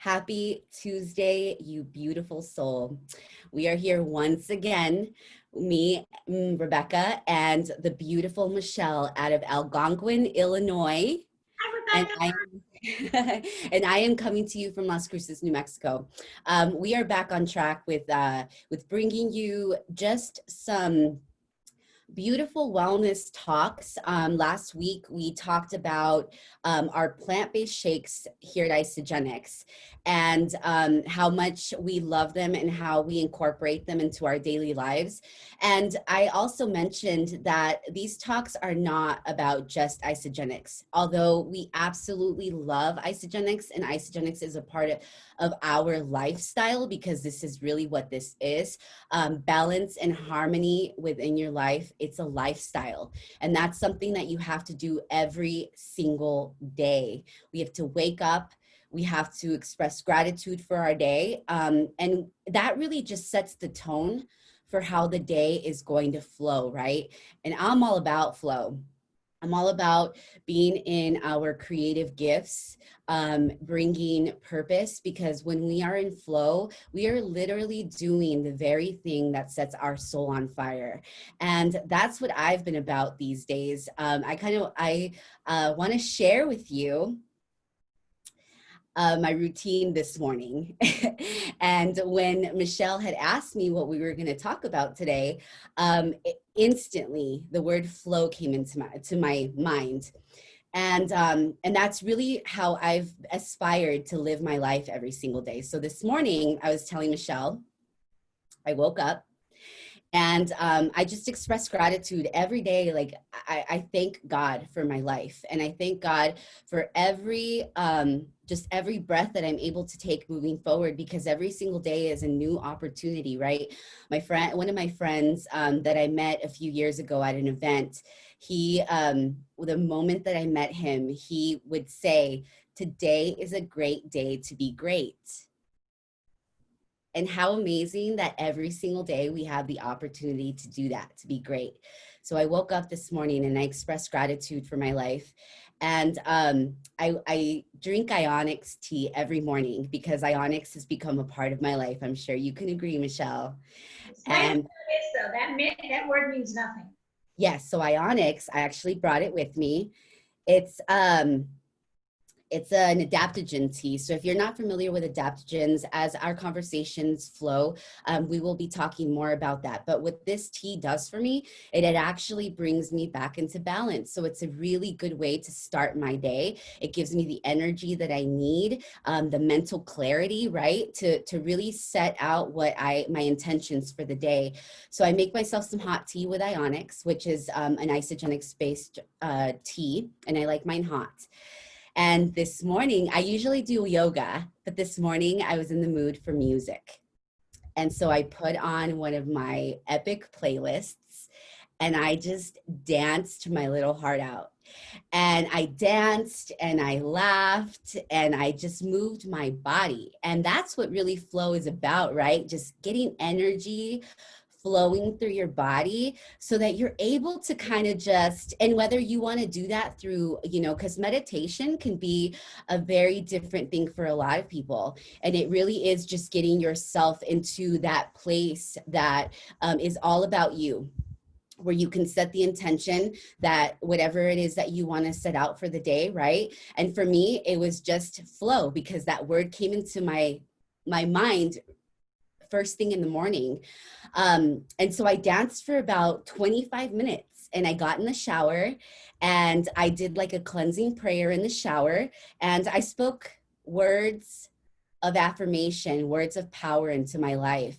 Happy Tuesday, you beautiful soul. We are here once again, me, Rebecca, and the beautiful Michelle out of Algonquin, Illinois. Hi, And Rebecca. I and I am coming to you from Las Cruces, New Mexico. We are back on track with bringing you just some beautiful wellness talks. Last week, we talked about our plant-based shakes here at Isogenics and how much we love them and how we incorporate them into our daily lives. And I also mentioned that these talks are not about just Isogenics, although we absolutely love Isogenics, and Isogenics is a part of our lifestyle because this is really what this is. Balance and harmony within your life. It's a lifestyle. And that's something that you have to do every single day. We have to wake up. We have to express gratitude for our day. And that really just sets the tone for how the day is going to flow, right? And I'm all about flow. I'm all about being in our creative gifts, bringing purpose, because when we are in flow, we are literally doing the very thing that sets our soul on fire. And that's what I've been about these days. I want to share with you my routine this morning. And when Michelle had asked me what we were going to talk about today, instantly the word flow came into my mind. And that's really how I've aspired to live my life every single day. So this morning I was telling Michelle, I woke up and I just express gratitude every day. Like I thank God for my life, and I thank God for just every breath that I'm able to take moving forward, because every single day is a new opportunity, right? One of my friends that I met a few years ago at an event, the moment that I met him, he would say, "Today is a great day to be great." And how amazing that every single day we have the opportunity to do that, to be great. So I woke up this morning and I expressed gratitude for my life. And I drink Ionics tea every morning because Ionics has become a part of my life. I'm sure you can agree, Michelle. Explain what And it is, though. That word means nothing. yes, so Ionics, I actually brought it with me. It's an adaptogen tea. So if you're not familiar with adaptogens, as our conversations flow, we will be talking more about that. But what this tea does for me, it actually brings me back into balance. So it's a really good way to start my day. It gives me the energy that I need, the mental clarity, right? To really set out my intentions for the day. So I make myself some hot tea with Ionics, which is an isogenics-based tea, and I like mine hot. And this morning, I usually do yoga, but this morning I was in the mood for music. And so I put on one of my epic playlists and I just danced my little heart out. And I danced and I laughed and I just moved my body. And that's what really flow is about, right? Just getting energy flowing through your body so that you're able to kind of just, and whether you want to do that through, because meditation can be a very different thing for a lot of people. And it really is just getting yourself into that place that is all about you, where you can set the intention that whatever it is that you want to set out for the day, right? And for me, it was just flow, because that word came into my mind first thing in the morning. And so I danced for about 25 minutes and I got in the shower and I did like a cleansing prayer in the shower, and I spoke words of affirmation, words of power into my life.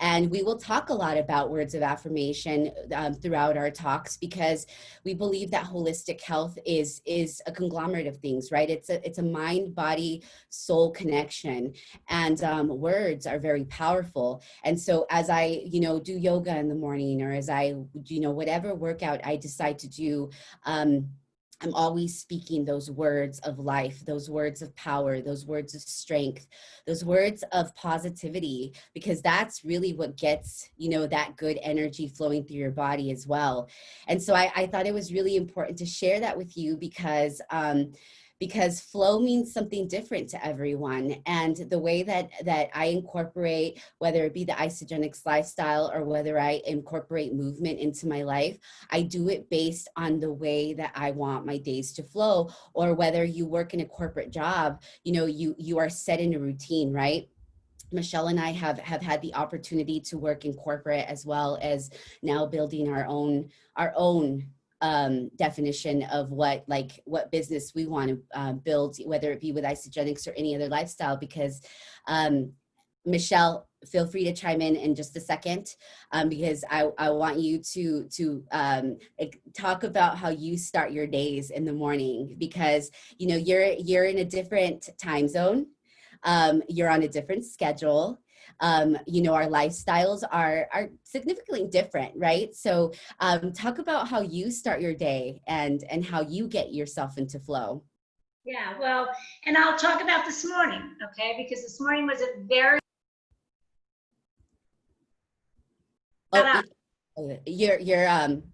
And we will talk a lot about words of affirmation throughout our talks, because we believe that holistic health is a conglomerate of things, right? It's a mind, body, soul connection, and words are very powerful. And so as I, do yoga in the morning, or as I, whatever workout I decide to do, I'm always speaking those words of life, those words of power, those words of strength, those words of positivity, because that's really what gets, that good energy flowing through your body as well. And so I thought it was really important to share that with you, because because flow means something different to everyone. And the way that I incorporate, whether it be the isogenics lifestyle or whether I incorporate movement into my life, I do it based on the way that I want my days to flow. Or whether you work in a corporate job, you are set in a routine, right? Michele and I have had the opportunity to work in corporate, as well as now building our own definition of what business we want to build, whether it be with isogenics or any other lifestyle. Because Michele, feel free to chime in just a second, because I want you to talk about how you start your days in the morning, because you're in a different time zone. You're on a different schedule. Our lifestyles are significantly different, right? So talk about how you start your day and how you get yourself into flow. Yeah, well, and I'll talk about this morning, okay? Because this morning was a very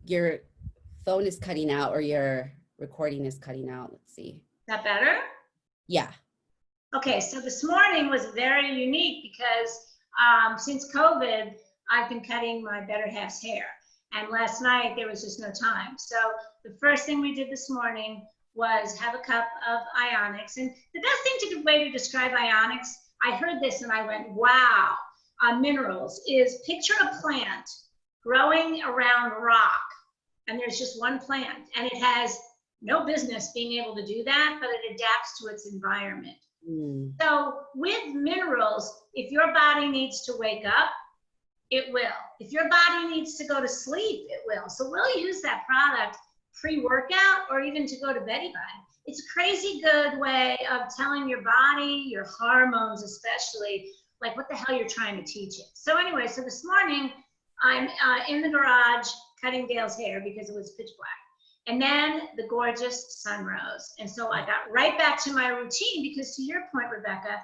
Your phone is cutting out, or your recording is cutting out. Let's see. Is that better? Yeah. Okay, so this morning was very unique because since COVID, I've been cutting my better half's hair. And last night, there was just no time. So the first thing we did this morning was have a cup of Ionics. And the best way to describe Ionics, I heard this and I went, wow, minerals, is picture a plant growing around rock. And there's just one plant. And it has no business being able to do that, but it adapts to its environment. So with minerals, if your body needs to wake up, it will. If your body needs to go to sleep, it will. So we'll use that product pre-workout or even to go to bed by. It's a crazy good way of telling your body, your hormones especially, like what the hell you're trying to teach it. So anyway, so this morning I'm in the garage cutting Dale's hair because it was pitch black. And then the gorgeous sun rose. And so I got right back to my routine because, to your point, Rebecca,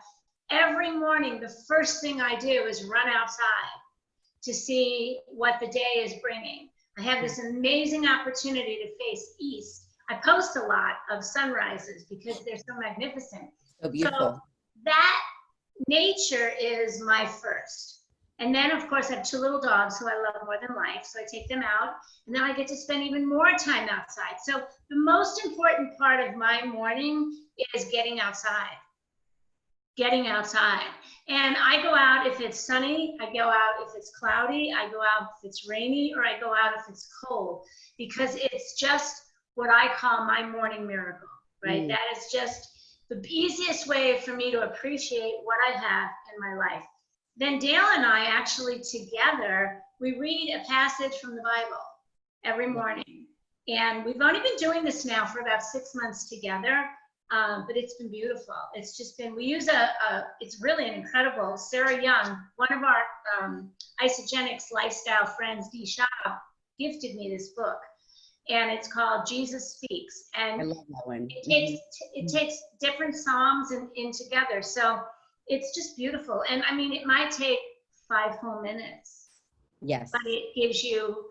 every morning, the first thing I do is run outside to see what the day is bringing. I have this amazing opportunity to face east. I post a lot of sunrises because they're so magnificent. So beautiful. So that nature is my first. And then, of course, I have 2 little dogs who I love more than life, so I take them out, and then I get to spend even more time outside. So the most important part of my morning is getting outside. Getting outside. And I go out if it's sunny, I go out if it's cloudy, I go out if it's rainy, or I go out if it's cold, because it's just what I call my morning miracle, right? That is just the easiest way for me to appreciate what I have in my life. Then Dale and I actually together, we read a passage from the Bible every morning. And we've only been doing this now for about 6 months together, but it's been beautiful. It's just been, we use it's really an incredible, Sarah Young, one of our isogenics lifestyle friends, Dee Shop, gifted me this book. And it's called Jesus Speaks. And I love that one. It takes different Psalms in together. So it's just beautiful. And I mean, it might take 5 whole minutes. Yes. But it gives you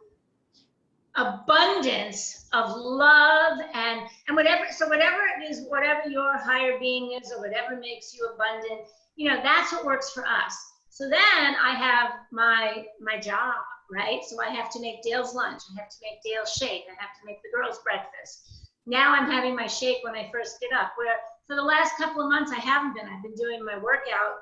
abundance of love and whatever. So whatever it is, whatever your higher being is, or whatever makes you abundant, that's what works for us. So then I have my job, right? So I have to make Dale's lunch. I have to make Dale's shake. I have to make the girls' breakfast. Now I'm having my shake when I first get up, where for the last couple of months I haven't been. I've been doing my workout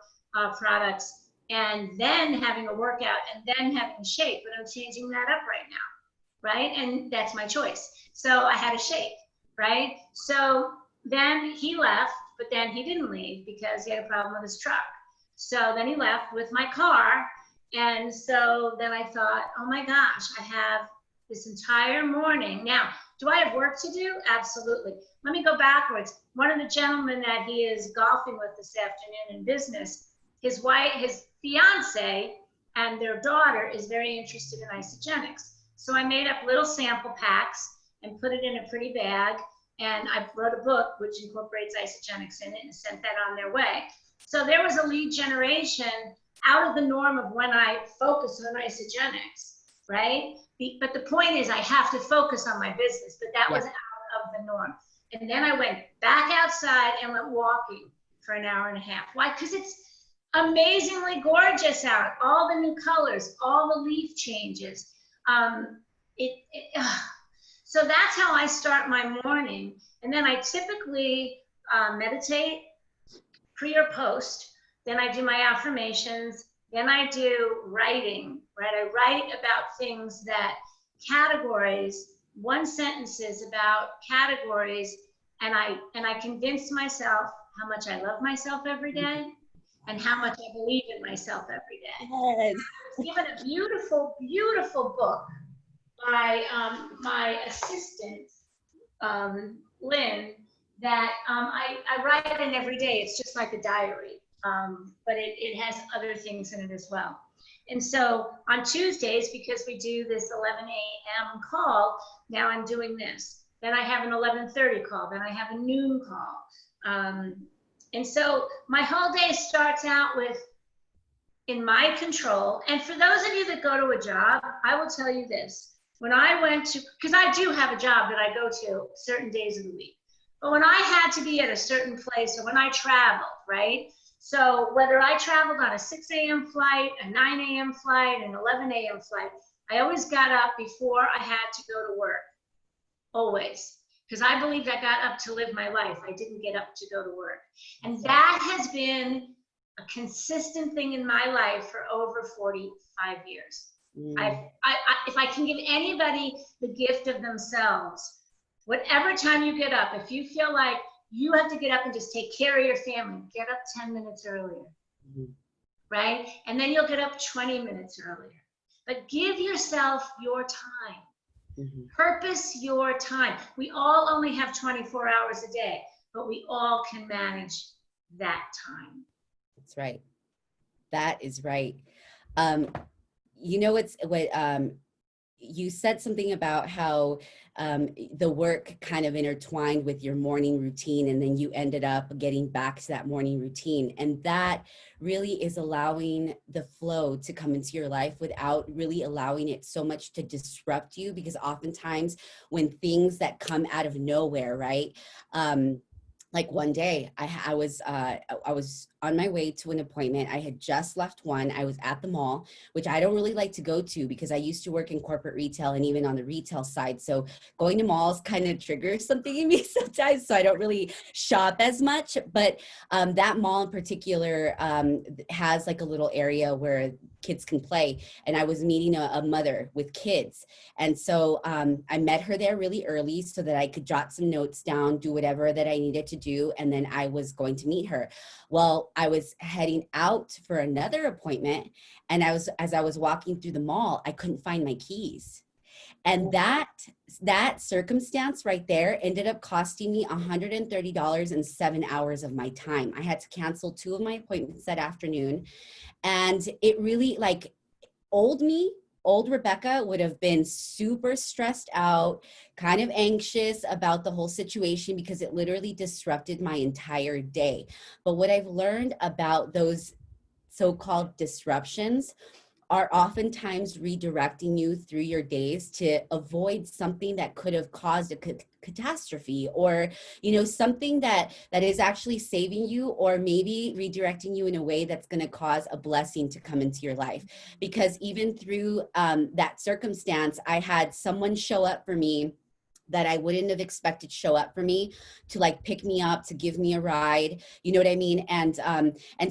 products and then having a workout and then having a shake, but I'm changing that up right now, right? And that's my choice. So I had a shake, right? So then he left, but then he didn't leave because he had a problem with his truck. So then he left with my car. And so then I thought, oh my gosh, I have this entire morning. Now, do I have work to do? Absolutely. Let me go backwards. One of the gentlemen that he is golfing with this afternoon in business, his wife, his fiance, and their daughter is very interested in isogenics. So I made up little sample packs and put it in a pretty bag. And I wrote a book which incorporates isogenics in it and sent that on their way. So there was a lead generation out of the norm of when I focus on isogenics, right? But the point is I have to focus on my business, but that was out of the norm. And then I went back outside and went walking for an hour and a half. Why? Because it's amazingly gorgeous out. All the new colors, all the leaf changes. So that's how I start my morning. And then I typically meditate pre or post. Then I do my affirmations. Then I do writing, right? I write about things that categories, one sentences about categories, and I convince myself how much I love myself every day and how much I believe in myself every day. Yes. I was given a beautiful, beautiful book by my assistant, Lynn, that I write in every day. It's just like a diary, but it has other things in it as well. And so on Tuesdays, because we do this 11 a.m. call, now I'm doing this. Then I have an 11:30 call. Then I have a noon call. And so my whole day starts out with in my control. And for those of you that go to a job, I will tell you this. When I went to, because I do have a job that I go to certain days of the week, but when I had to be at a certain place or when I traveled, right? So whether I traveled on a 6 a.m. flight, a 9 a.m. flight, an 11 a.m. flight, I always got up before I had to go to work, always. Because I believed I got up to live my life. I didn't get up to go to work. And that has been a consistent thing in my life for over 45 years. If I can give anybody the gift of themselves, whatever time you get up, if you feel like you have to get up and just take care of your family, get up 10 minutes earlier, right? And then you'll get up 20 minutes earlier. But give yourself your time. Purpose your time. We all only have 24 hours a day, but we all can manage that time. That's right. That is right. You know, you said something about how the work kind of intertwined with your morning routine, and then you ended up getting back to that morning routine. And that really is allowing the flow to come into your life without really allowing it so much to disrupt you, because oftentimes when things that come out of nowhere, right? Like one day I was on my way to an appointment. I had just left one. I was at the mall, which I don't really like to go to because I used to work in corporate retail and even on the retail side. So going to malls kind of triggers something in me sometimes. So I don't really shop as much, but that mall in particular has like a little area where kids can play. And I was meeting a mother with kids. And so I met her there really early so that I could jot some notes down, do whatever that I needed to do. And then I was going to meet her. Well, I was heading out for another appointment. And as I was walking through the mall, I couldn't find my keys. And that circumstance right there ended up costing me $130 and 7 hours of my time. I had to cancel 2 of my appointments that afternoon. And it really, like, old Rebecca would have been super stressed out, kind of anxious about the whole situation because it literally disrupted my entire day. But what I've learned about those so-called disruptions are oftentimes redirecting you through your days to avoid something that could have caused a catastrophe, or, you know, something that is actually saving you, or maybe redirecting you in a way that's going to cause a blessing to come into your life. Because even through that circumstance, I had someone show up for me that I wouldn't have expected show up for me to like pick me up, to give me a ride, you know what I mean? And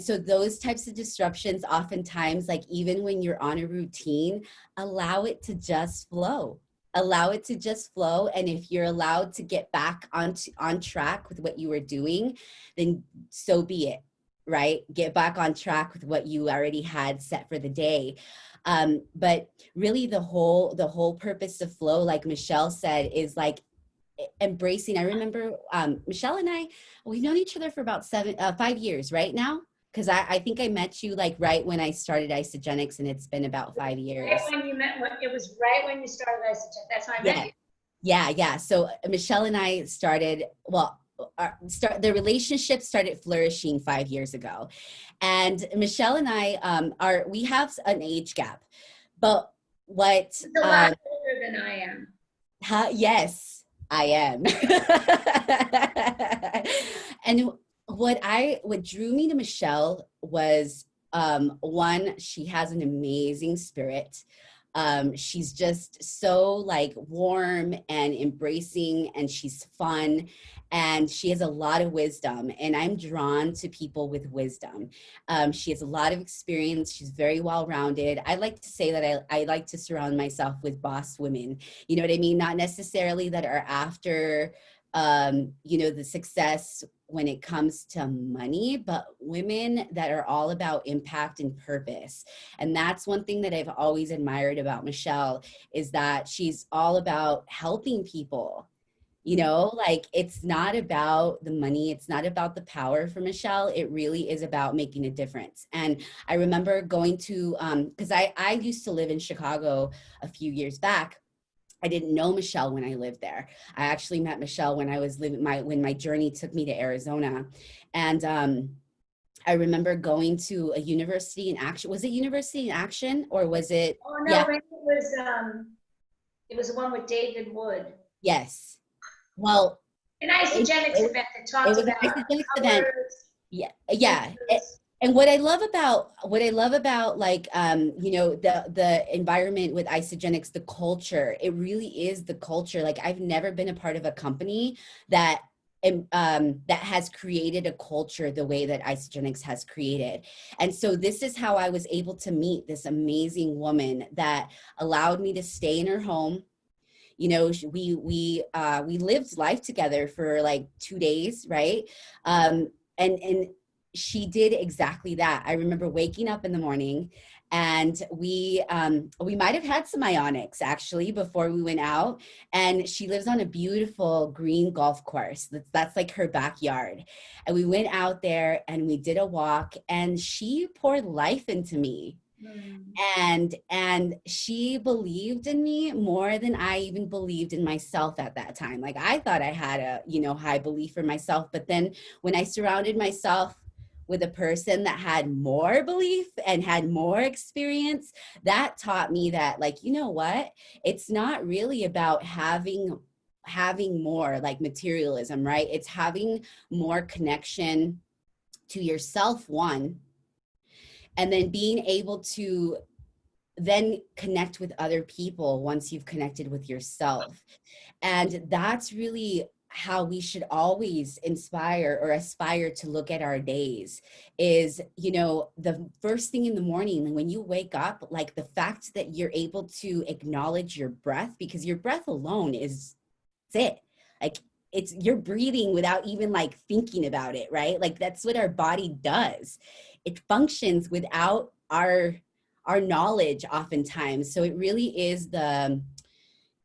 so those types of disruptions, oftentimes, like even when you're on a routine, allow it to just flow. Allow it to just flow. And if you're allowed to get back on track with what you were doing, then so be it, right? Get back on track with what you already had set for the day. But really the whole purpose of flow, like Michele said, is like embracing. I remember Michele and I, we've known each other for about 5 years right now. Because I think I met you like right when I started Isogenics, and it's been about 5 years. Right when you met, it was right when you started Isogenics. That's when I met you. Yeah. So Michele and I started, the relationship started flourishing 5 years ago. And Michele and I we have an age gap, but what? He's a lot older than I am. Yes. I am. And what drew me to Michele was, one, she has an amazing spirit. She's just so like warm and embracing, and she's fun, and she has a lot of wisdom, and I'm drawn to people with wisdom. She has a lot of experience. She's very well-rounded. I like to say that I like to surround myself with boss women. You know what I mean? Not necessarily that are after, the success when it comes to money, but women that are all about impact and purpose. And that's one thing that I've always admired about Michele, is that she's all about helping people. Like, it's not about the money, it's not about the power for Michele. It really is about making a difference. And I remember going to, because I used to live in Chicago a few years back. I didn't know Michele when I lived there. I actually met Michele when I was when my journey took me to Arizona. And I remember going to a University in Action. Was it University in Action, or was it? Oh no, Yeah. it was the one with David Wood. Yes. Well, An isogenics event that talked it was about an isogenics event. colors. Yeah. And what I love about like, the environment with isogenics, the culture, it really is the culture. Like, I've never been a part of a company that that has created a culture the way that isogenics has created. And so this is how I was able to meet this amazing woman that allowed me to stay in her home. We lived life together for like 2 days, right? And she did exactly that. I remember waking up in the morning, and we might have had some ionics actually before we went out. And she lives on a beautiful green golf course. That's like her backyard. And we went out there and we did a walk, and she poured life into me. And she believed in me more than I even believed in myself at that time. Like, I thought I had a high belief in myself, but then when I surrounded myself with a person that had more belief and had more experience, that taught me that, like, you know what, it's not really about having more, like, materialism, right? It's having more connection to yourself, one, and then being able to then connect with other people once you've connected with yourself. And that's really how we should always inspire or aspire to look at our days, is, the first thing in the morning when you wake up, like, the fact that you're able to acknowledge your breath, because your breath alone is it. Like, you're breathing without even like thinking about it, right? Like, that's what our body does. It functions without our knowledge oftentimes. So it really is the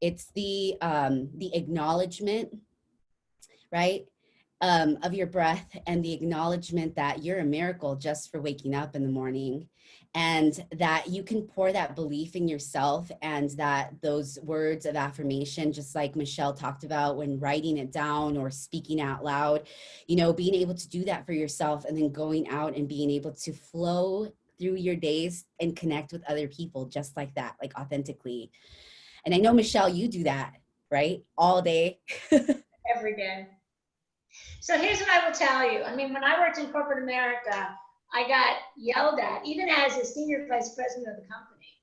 acknowledgement, right, of your breath, and the acknowledgement that you're a miracle just for waking up in the morning, and that you can pour that belief in yourself, and that those words of affirmation, just like Michele talked about, when writing it down or speaking out loud, being able to do that for yourself, and then going out and being able to flow through your days and connect with other people just like that, like, authentically. And I know, Michele, you do that, right? All day. Every day. So here's what I will tell you. I mean, when I worked in corporate America, I got yelled at, even as a senior vice president of the company.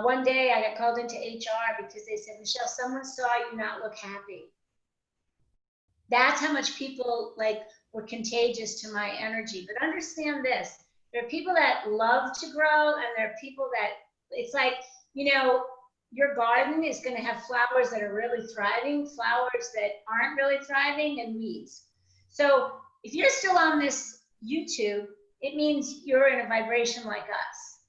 One day I got called into HR because they said, Michele, someone saw you not look happy. That's how much people were contagious to my energy. But understand this, there are people that love to grow, and there are people that, it's like, your garden is going to have flowers that are really thriving, flowers that aren't really thriving, and weeds. So if you're still on this YouTube, it means you're in a vibration like us,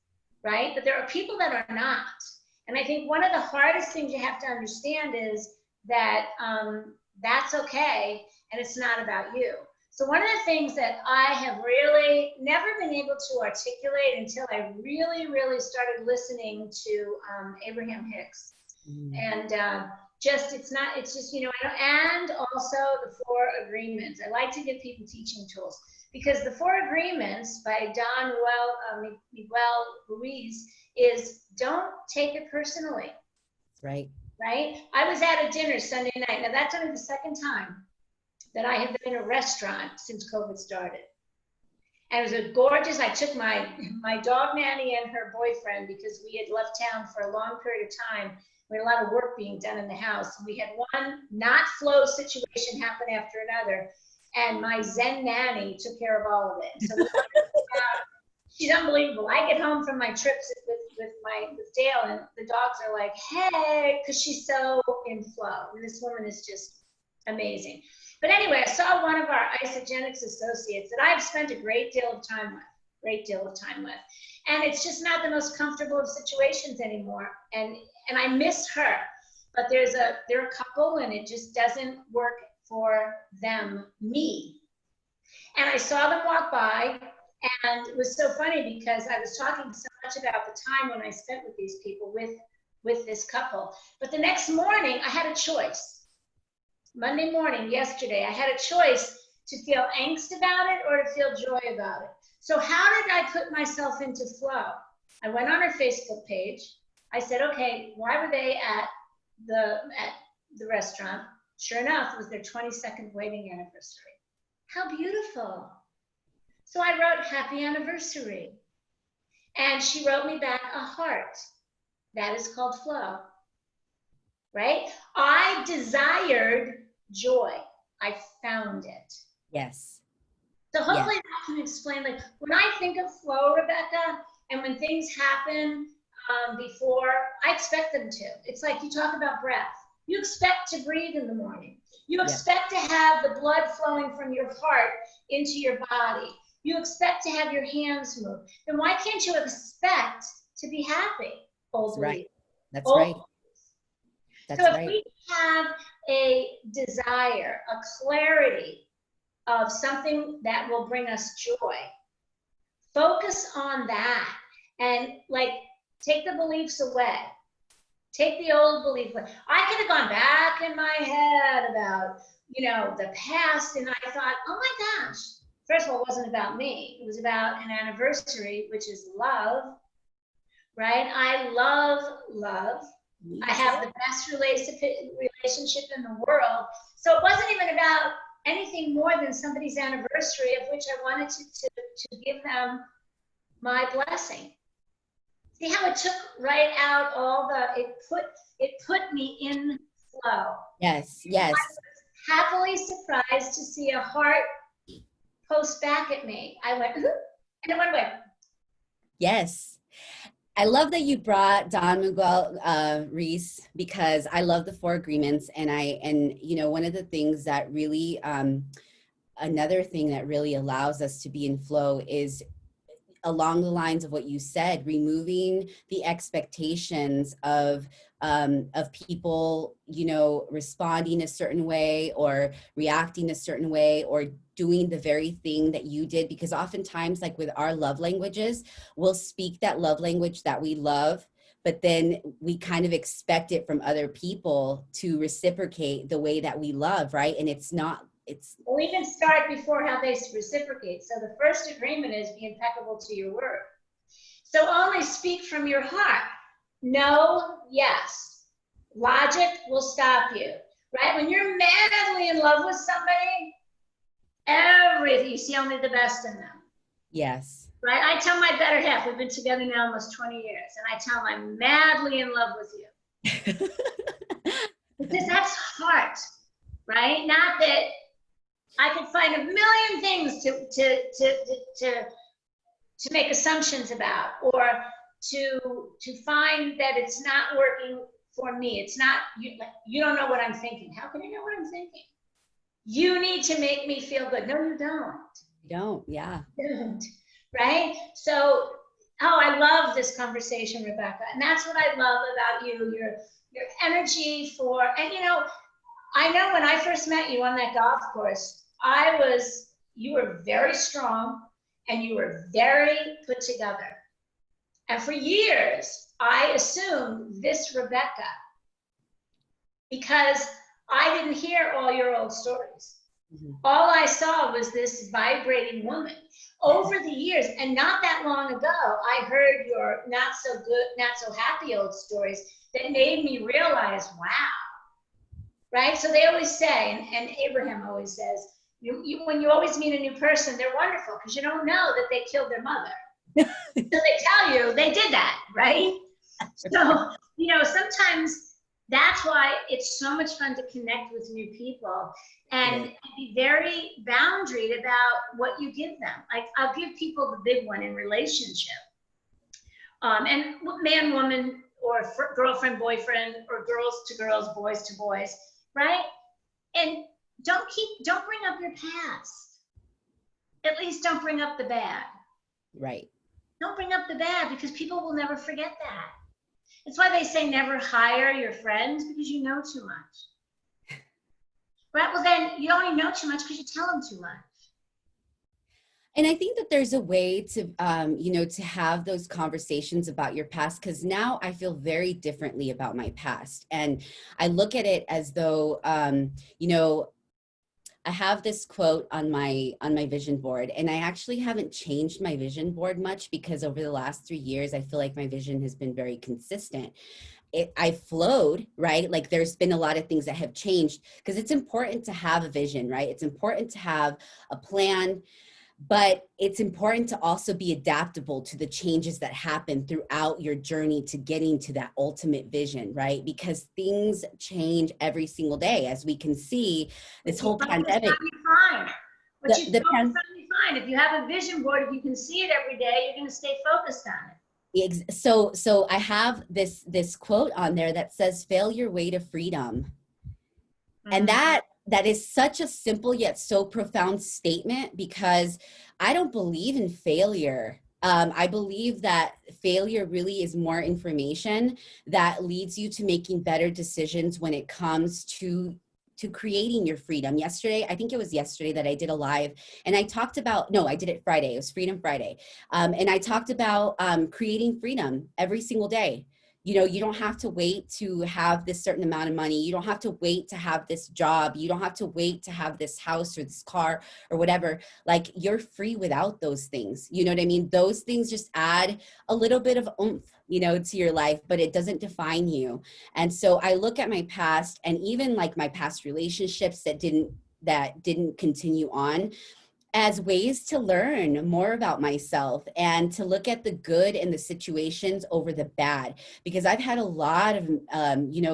right? But there are people that are not. And I think one of the hardest things you have to understand is that that's okay, and it's not about you. So one of the things that I have really never been able to articulate until I really, really started listening to Abraham Hicks. And it's just, and also the 4 agreements. I like to give people teaching tools, because the 4 agreements by Don Miguel Ruiz is, don't take it personally. Right. right? I was at a dinner Sunday night. Now that's only the second time that I have been in a restaurant since COVID started. And it was a gorgeous, I took my dog nanny and her boyfriend because we had left town for a long period of time. We had a lot of work being done in the house. We had one not flow situation happen after another. And my Zen nanny took care of all of it. So she's unbelievable. I get home from my trips with Dale, and the dogs are like, hey, because she's so in flow. And this woman is just amazing. But anyway, I saw one of our Isogenics associates that I've spent a great deal of time with. And it's just not the most comfortable of situations anymore. And I miss her. But they're a couple, and it just doesn't work for them, me. And I saw them walk by, and it was so funny because I was talking so much about the time when I spent with these people, with this couple. But the next morning, I had a choice. Monday morning, yesterday, I had a choice to feel angst about it or to feel joy about it. So how did I put myself into flow? I went on her Facebook page. I said, okay, why were they at the restaurant? Sure enough, it was their 22nd wedding anniversary. How beautiful. So I wrote, happy anniversary. And she wrote me back a heart. That is called flow, right? I desired joy. I found it. Yes. So hopefully that can explain, like, when I think of flow, Rebecca, and when things happen before, I expect them to. It's like you talk about breath. You expect to breathe in the morning. You expect to have the blood flowing from your heart into your body. You expect to have your hands move. Then why can't you expect to be happy? That's right. That's right. That's so if right. we have a desire, a clarity of something that will bring us joy, focus on that, and like take the beliefs away. Take the old belief away. I could have gone back in my head about, the past, and I thought, oh my gosh. First of all, it wasn't about me. It was about an anniversary, which is love, right? I love love. I have the best relationship in the world. So it wasn't even about anything more than somebody's anniversary, of which I wanted to give them my blessing. See how it took right out it put me in flow. Yes, yes. I was happily surprised to see a heart post back at me. I went, and it went away. Yes. I love that you brought Don Miguel Ruiz, because I love the 4 agreements. And one of the things that really, another thing that really allows us to be in flow is along the lines of what you said, removing the expectations of people, responding a certain way or reacting a certain way or doing the very thing that you did. Because oftentimes, like with our love languages, we'll speak that love language that we love, but then we kind of expect it from other people to reciprocate the way that we love, right? And it's not. We'll even start before how they reciprocate. So the first agreement is be impeccable to your word. So only speak from your heart. No, yes. Logic will stop you, right? When you're madly in love with somebody, you see only the best in them. Yes. Right? I tell my better half, we've been together now almost 20 years, and I tell him I'm madly in love with you. Because that's heart, right? Not that I could find a million things to make assumptions about, or to find that it's not working for me. It's not, you don't know what I'm thinking. How can I know what I'm thinking? You need to make me feel good. No, you don't. You don't, yeah. You don't, right? So, I love this conversation, Rebecca. And that's what I love about you, your energy and I know when I first met you on that golf course, you were very strong and you were very put together. And for years, I assumed this Rebecca, because I didn't hear all your old stories. Mm-hmm. All I saw was this vibrating woman. Over the years, and not that long ago, I heard your not so good, not so happy old stories. that made me realize, wow, right? So they always say, and Abraham always says, when you always meet a new person, they're wonderful because you don't know that they killed their mother. So they tell you they did that, right? So, sometimes that's why it's so much fun to connect with new people and be very boundaried about what you give them. Like, I'll give people the big one in relationship. And man, woman, or girlfriend, boyfriend, or girls to girls, boys to boys, right? And don't bring up your past. At least don't bring up the bad. Right. Don't bring up the bad, because people will never forget that. It's why they say never hire your friends, because you know too much. Right? Well, then you only know too much because you tell them too much. And I think that there's a way to, to have those conversations about your past, because now I feel very differently about my past. And I look at it as though, I have this quote on my vision board, and I actually haven't changed my vision board much, because over the last 3 years, I feel like my vision has been very consistent. I flowed, right? Like, there's been a lot of things that have changed, because it's important to have a vision, right? It's important to have a plan, but it's important to also be adaptable to the changes that happen throughout your journey to getting to that ultimate vision, right? Because things change every single day. As we can see, this whole pandemic. Fine. But you focus on it, fine. If you have a vision board, if you can see it every day, you're going to stay focused on it. So I have this quote on there that says, "Fail your way to freedom." Mm-hmm. And that is such a simple yet so profound statement, because I don't believe in failure. I believe that failure really is more information that leads you to making better decisions when it comes to creating your freedom. I think it was yesterday that I did a live, and I talked about, no, I did it Friday. It was Freedom Friday. And I talked about creating freedom every single day. You don't have to wait to have this certain amount of money. You don't have to wait to have this job. You don't have to wait to have this house or this car or whatever. Like, you're free without those things. You know what I mean? Those things just add a little bit of oomph, to your life, but it doesn't define you. And so I look at my past, and even like my past relationships that didn't continue on, as ways to learn more about myself and to look at the good in the situations over the bad, because I've had a lot of,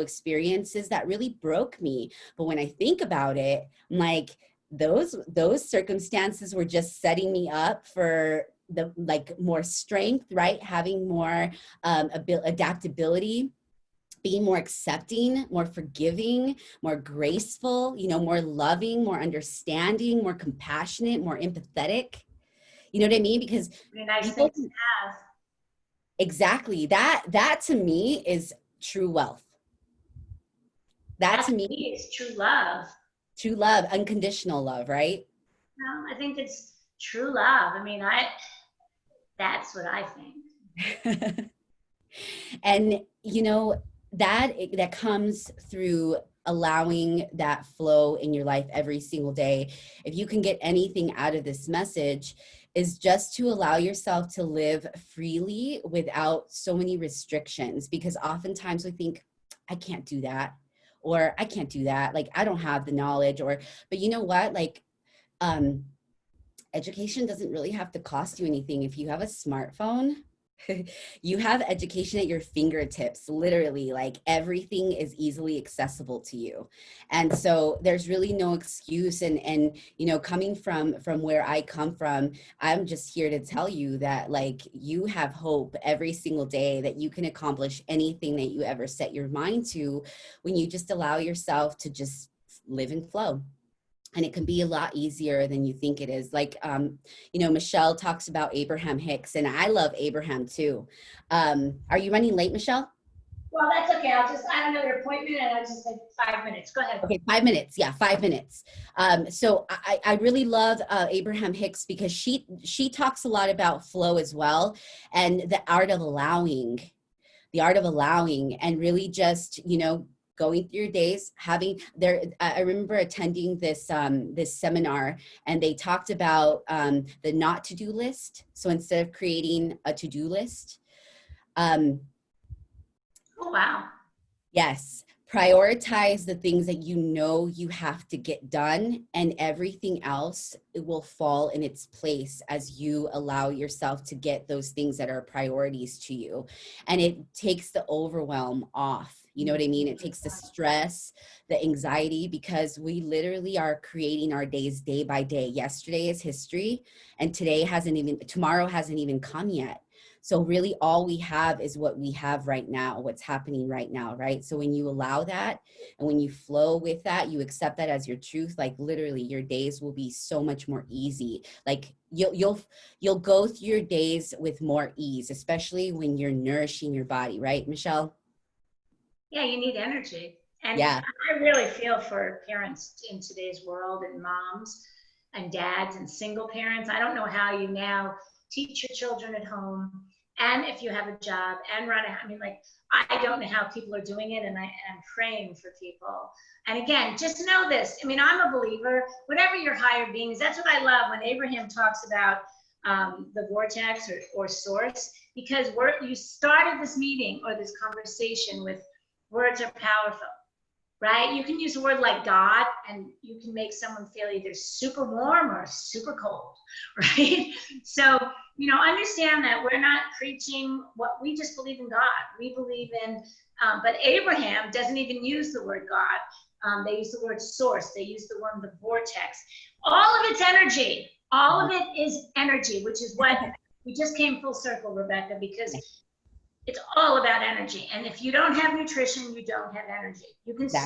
experiences that really broke me. But when I think about it, I'm like, those circumstances were just setting me up for the more strength, right? Having more adaptability, being more accepting, more forgiving, more graceful, more loving, more understanding, more compassionate, more empathetic. You know what I mean? Because really nice thing to have. Exactly. That to me is true wealth. That to me is true love. True love, unconditional love, right? No, I think it's true love. I mean, that's what I think. And that comes through allowing that flow in your life every single day. If you can get anything out of this message, is just to allow yourself to live freely without so many restrictions, because oftentimes we think, I can't do that, or I can't do that. Like, I don't have the knowledge, but you know what? Like, education doesn't really have to cost you anything. If you have a smartphone, you have education at your fingertips, literally. Like, everything is easily accessible to you. And so there's really no excuse. And coming from where I come from, I'm just here to tell you that, like, you have hope every single day, that you can accomplish anything that you ever set your mind to, when you just allow yourself to just live and flow. And it can be a lot easier than you think it is. Like, Michele talks about Abraham Hicks, and I love Abraham too. Are you running late, Michele? Well, that's okay. I have another appointment, and I just said 5 minutes. Go ahead. Okay, 5 minutes. Yeah, 5 minutes. So I really love Abraham Hicks, because she talks a lot about flow as well, and the art of allowing, and really just, going through your days, I remember attending this seminar, and they talked about the not to-do list. So instead of creating a to-do list. Oh, wow. Yes. Prioritize the things that you know you have to get done, and everything else, it will fall in its place as you allow yourself to get those things that are priorities to you. And it takes the overwhelm off. You know what I mean? It takes the stress, the anxiety, because we literally are creating our days day by day. Yesterday is history, and tomorrow hasn't even come yet. So really all we have is what we have right now, what's happening right now, right? So when you allow that and when you flow with that, you accept that as your truth, like literally your days will be so much more easy. Like you'll go through your days with more ease, especially when you're nourishing your body, right, Michelle? Yeah, you need energy. And Yeah. I really feel for parents in today's world, and moms and dads and single parents. I don't know how you now teach your children at home, and if you have a job and I mean, like, I don't know how people are doing it, and I'm praying for people. And again, just know this. I mean, I'm a believer, whatever your higher being is, that's what I love when Abraham talks about the vortex or source, because you started this meeting or this conversation with words are powerful, right? You can use a word like God, and you can make someone feel either super warm or super cold, right? So, understand that we're not preaching what we just believe in God. We believe in, but Abraham doesn't even use the word God. They use the word source. They use the word the vortex. All of it's energy. All of it is energy, which is what we just came full circle, Rebecca, because it's all about energy. And if you don't have nutrition, you don't have energy. You can say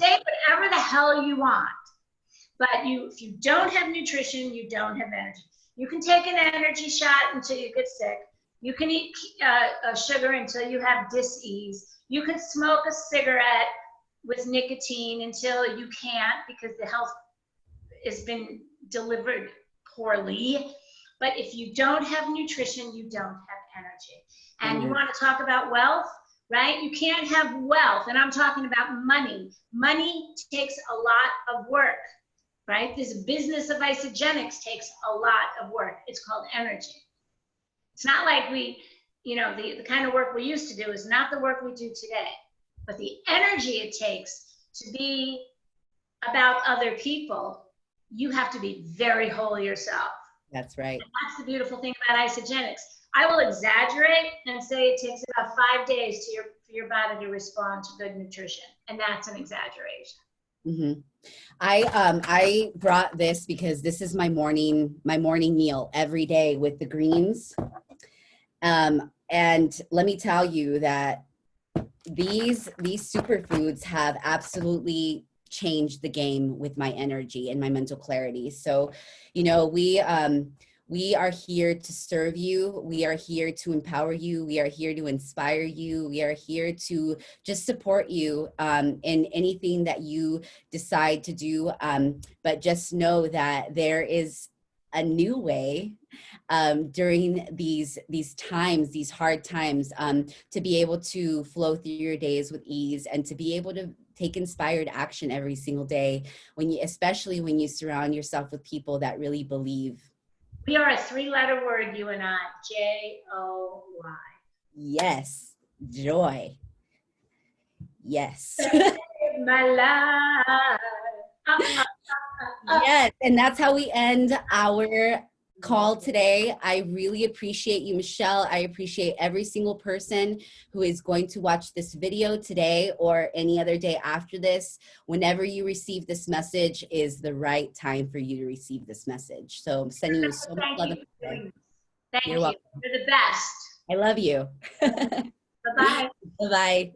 whatever the hell you want, but if you don't have nutrition, you don't have energy. You can take an energy shot until you get sick. You can eat sugar until you have dis-ease. You can smoke a cigarette with nicotine until you can't, because the health has been delivered poorly. But if you don't have nutrition, you don't have energy. And you want to talk about wealth, right? You can't have wealth, and I'm talking about money. Money takes a lot of work, right? This business of isogenics takes a lot of work. It's called energy. It's not like the kind of work we used to do is not the work we do today, but the energy it takes to be about other people, you have to be very whole yourself. That's right. And that's the beautiful thing about isogenics. I will exaggerate and say it takes about 5 days for your body to respond to good nutrition, and that's an exaggeration. Mm-hmm. I brought this because this is my morning meal every day with the greens. And let me tell you that these superfoods have absolutely changed the game with my energy and my mental clarity. So, we are here to serve you. We are here to empower you. We are here to inspire you. We are here to just support you in anything that you decide to do. But just know that there is a new way during these times, these hard times, to be able to flow through your days with ease and to be able to take inspired action every single day, especially when you surround yourself with people that really believe. We are a 3-letter word, you and I. Joy. Yes. Joy. Yes. My life. Yes. And that's how we end our call today. I really appreciate you, Michelle. I appreciate every single person who is going to watch this video today or any other day after this. Whenever you receive this message is the right time for you to receive this message. So I'm sending you so much love. Thank you. You're the best. I love you. Bye-bye. Bye-bye.